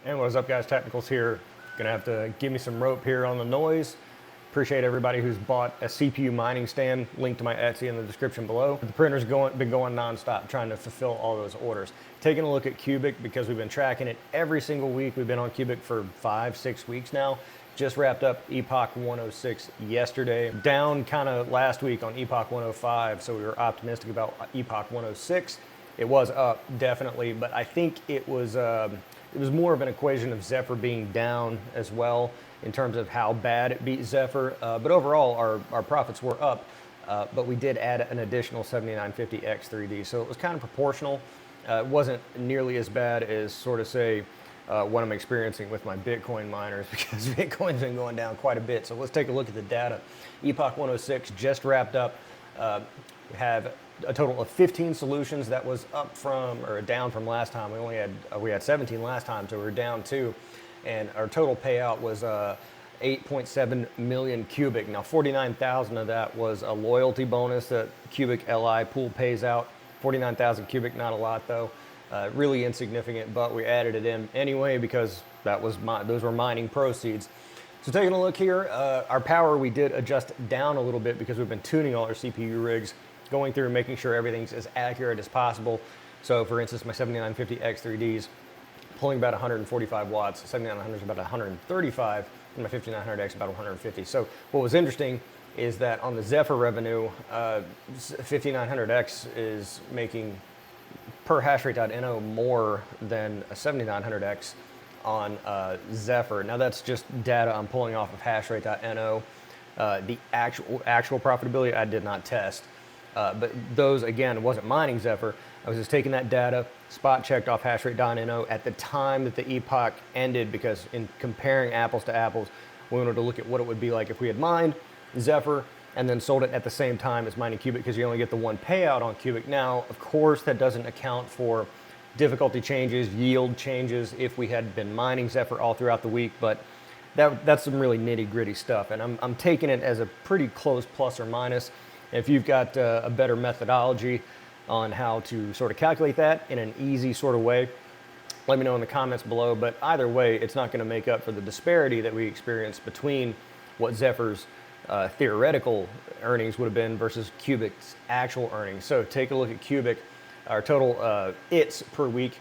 And what is up, guys? Technicals here. Gonna have to give me some rope here on the noise. Appreciate everybody who's bought a CPU mining stand. Link to my Etsy in the description below. The printer's been going nonstop trying to fulfill all those orders. Taking a look at Qubic because we've been tracking it every single week. We've been on Qubic for 5-6 weeks now. Just wrapped up epoch 106 yesterday. Down kind of last week on epoch 105, so we were optimistic about epoch 106. It was up, definitely, but I think it was more of an equation of ZEPH being down as well in terms of how bad it beat ZEPH. But overall, our profits were up, but we did add an additional 7950 X3D, so it was kind of proportional. It wasn't nearly as bad as sort of say what I'm experiencing with my Bitcoin miners because Bitcoin's been going down quite a bit. So let's take a look at the data. Epoch 106 just wrapped up. We have a total of 15 solutions. That was up from or down from last time. We had 17 last time, so we were down 2, and our total payout was 8.7 million Qubic. Now 49,000 of that was a loyalty bonus that Qubic LI pool pays out. 49,000 Qubic, not a lot though. Really insignificant, but we added it in anyway because those were mining proceeds. So taking a look here, our power we did adjust down a little bit because we've been tuning all our CPU rigs, going through and making sure everything's as accurate as possible. So for instance, my 7950 X3Ds pulling about 145 watts, 7900 is about 135, and my 5900X about 150. So what was interesting is that on the ZEPH revenue, 5900X is making per hashrate.no more than a 7900X on ZEPH. Now that's just data I'm pulling off of hashrate.no. The actual profitability I did not test. But those, again, it wasn't mining ZEPH. I was just taking that data, spot checked off hashrate.no at the time that the epoch ended, because in comparing apples to apples, we wanted to look at what it would be like if we had mined ZEPH and then sold it at the same time as mining Qubic, because you only get the one payout on Qubic. Now, of course, that doesn't account for difficulty changes, yield changes if we had been mining ZEPH all throughout the week, but that's some really nitty-gritty stuff, and I'm taking it as a pretty close plus or minus. If you've got a better methodology on how to sort of calculate that in an easy sort of way, let me know in the comments below. But either way, it's not going to make up for the disparity that we experienced between what ZEPH's theoretical earnings would have been versus Qubic's actual earnings. So take a look at Qubic, our total ITs per week,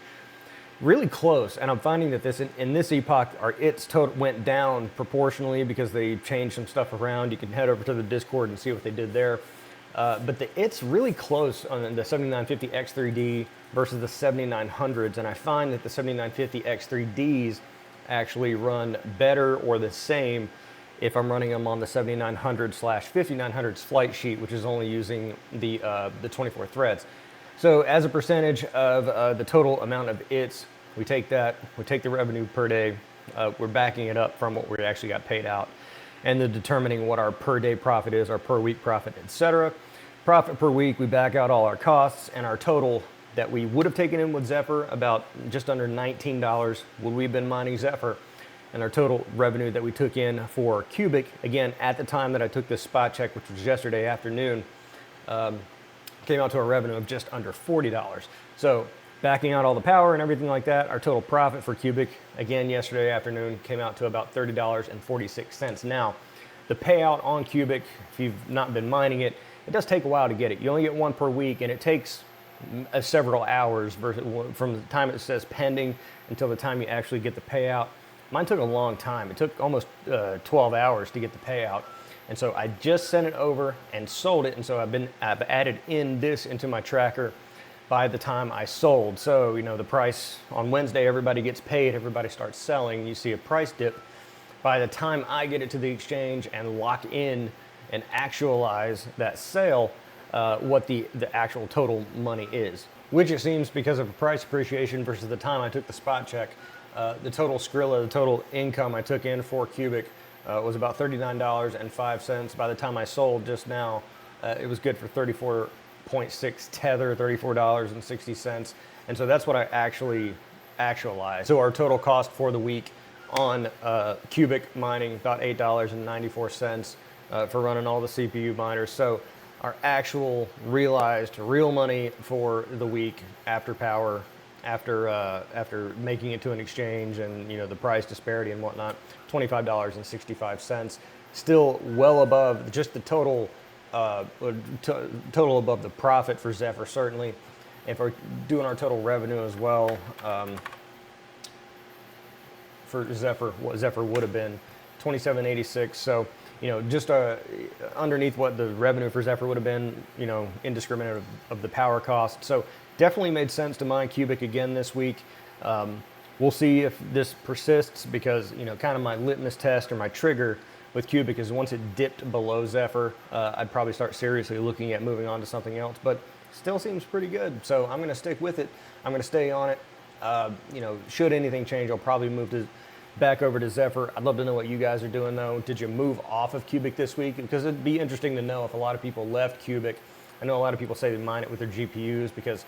really close. And I'm finding that in this epoch, our ITs total went down proportionally because they changed some stuff around. You can head over to the Discord and see what they did there. But the ITs really close on the 7950 X3D versus the 7900s, and I find that the 7950 X3Ds actually run better or the same if I'm running them on the 7900/5900s flight sheet, which is only using the 24 threads. So as a percentage of the total amount of ITs, we take the revenue per day, we're backing it up from what we actually got paid out, and then determining what our per day profit is, our per week profit, etc. Profit per week, we back out all our costs, and our total that we would have taken in with ZEPH, about just under $19 would we have been mining ZEPH, and our total revenue that we took in for Qubic, again, at the time that I took this spot check, which was yesterday afternoon, came out to a revenue of just under $40. So backing out all the power and everything like that, our total profit for Qubic, again, yesterday afternoon, came out to about $30.46. Now, the payout on Qubic, if you've not been mining it, it does take a while to get it. You only get one per week, and it takes several hours from the time it says pending until the time you actually get the payout. Mine took a long time. It took almost 12 hours to get the payout. And so I just sent it over and sold it, and so I've added this into my tracker by the time I sold. So, you know, the price on Wednesday, everybody gets paid, everybody starts selling, you see a price dip. By the time I get it to the exchange and lock in and actualize that sale, what the actual total money is, which it seems, because of price appreciation versus the time I took the spot check, the total Skrilla, the total income I took in for Qubic was about $39.05. By the time I sold just now, it was good for 34.6 Tether, $34.60. And so that's what I actually actualized. So our total cost for the week on Qubic mining, about $8.94 for running all the CPU miners. So our actual realized real money for the week after power after making it to an exchange and, you know, the price disparity and whatnot, $25.65, still well above just the total total above the profit for ZEPH, certainly. If we're doing our total revenue as well, for ZEPH, what ZEPH would have been, $27.86. So, you know, just underneath what the revenue for ZEPH would have been, you know, indiscriminate of the power cost. So definitely made sense to mine Qubic again this week. We'll see if this persists, because, you know, kind of my litmus test or my trigger with Qubic is once it dipped below ZEPH, I'd probably start seriously looking at moving on to something else, but still seems pretty good. So I'm going to stick with it. I'm going to stay on it. You know, should anything change, I'll probably move back over to ZEPH. I'd love to know what you guys are doing though. Did you move off of Qubic this week? Because it'd be interesting to know if a lot of people left Qubic. I know a lot of people say they mine it with their GPUs because,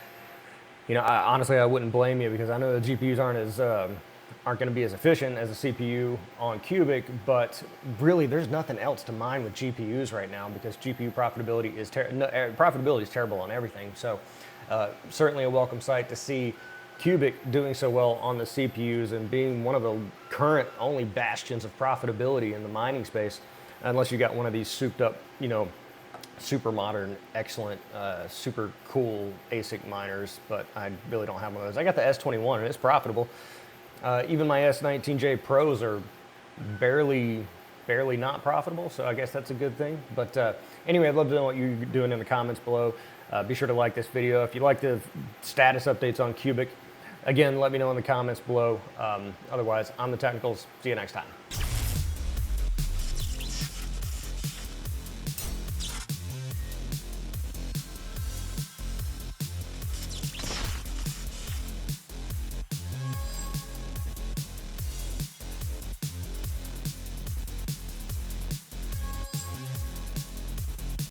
you know, honestly, I wouldn't blame you, because I know the GPUs aren't going to be as efficient as a CPU on Qubic, but really there's nothing else to mine with GPUs right now, because GPU profitability is terrible on everything. So certainly a welcome sight to see Qubic doing so well on the CPUs and being one of the current only bastions of profitability in the mining space, unless you got one of these souped up, you know, super modern, excellent, super cool ASIC miners, but I really don't have one of those. I got the S21 and it's profitable. Even my S19J Pros are barely not profitable, so I guess that's a good thing. But anyway, I'd love to know what you're doing in the comments below. Be sure to like this video. If you like the status updates on Qubic, again, let me know in the comments below. Otherwise, I'm TheTechnicals. See you next time.